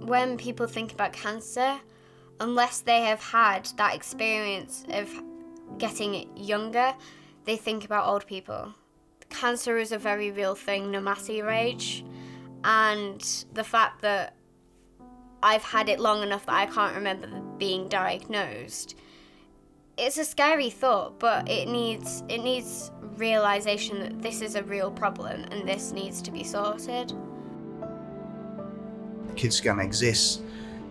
when people think about cancer, unless they have had that experience of getting younger, they think about old people. Cancer is a very real thing, no matter your age, and the fact that I've had it long enough that I can't remember being diagnosed, it's a scary thought, but it needs realisation that this is a real problem and this needs to be sorted. Kidscan exists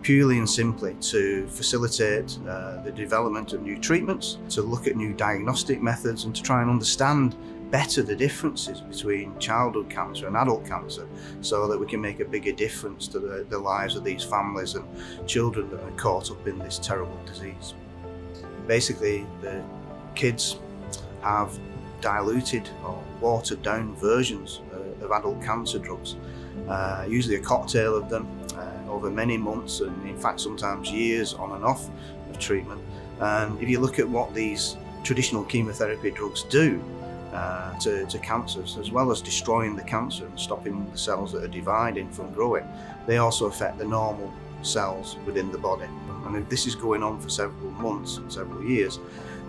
purely and simply to facilitate the development of new treatments, to look at new diagnostic methods and to try and understand better the differences between childhood cancer and adult cancer, so that we can make a bigger difference to the lives of these families and children that are caught up in this terrible disease. Basically, the kids have diluted or watered down versions of adult cancer drugs, usually a cocktail of them over many months and in fact sometimes years on and off of treatment. And if you look at what these traditional chemotherapy drugs do to cancers, as well as destroying the cancer and stopping the cells that are dividing from growing, they also affect the normal cells within the body. And if this is going on for several months and several years,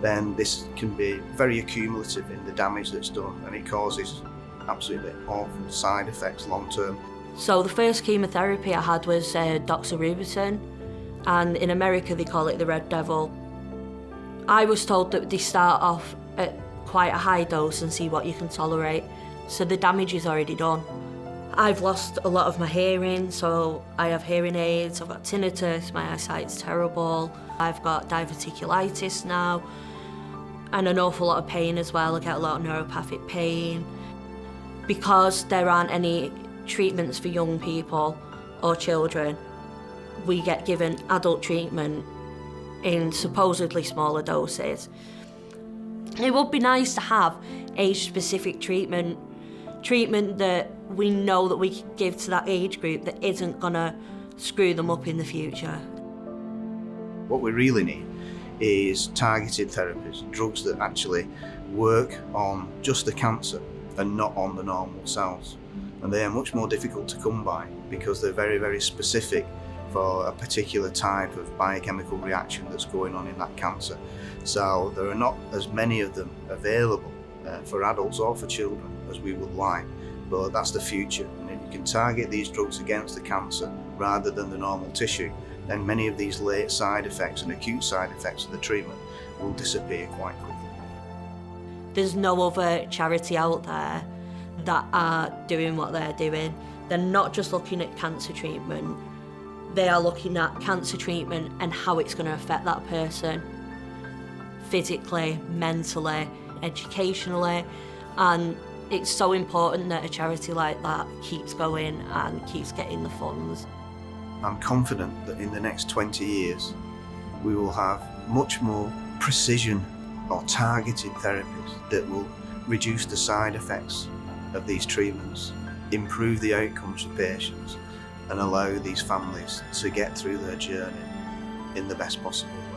then this can be very accumulative in the damage that's done, and it causes absolutely awful side effects long term. So the first chemotherapy I had was doxorubicin, and in America they call it the Red Devil. I was told that they start off at quite a high dose and see what you can tolerate, so the damage is already done. I've lost a lot of my hearing, so I have hearing aids, I've got tinnitus, my eyesight's terrible, I've got diverticulitis now, and an awful lot of pain as well. I get a lot of neuropathic pain. Because there aren't any treatments for young people or children, we get given adult treatment in supposedly smaller doses. It would be nice to have age-specific treatment that we know that we can give to that age group that isn't gonna screw them up in the future. What we really need is targeted therapies, drugs that actually work on just the cancer and not on the normal cells. And they are much more difficult to come by because they're very, very specific for a particular type of biochemical reaction that's going on in that cancer. So there are not as many of them available for adults or for children as we would like, but that's the future. And if you can target these drugs against the cancer rather than the normal tissue, then many of these late side effects and acute side effects of the treatment will disappear quite quickly. There's no other charity out there that are doing what they're doing. They're not just looking at cancer treatment, they are looking at cancer treatment and how it's going to affect that person physically, mentally, educationally, and it's so important that a charity like that keeps going and keeps getting the funds. I'm confident that in the next 20 years we will have much more precision or targeted therapies that will reduce the side effects of these treatments, improve the outcomes for patients, and allow these families to get through their journey in the best possible way.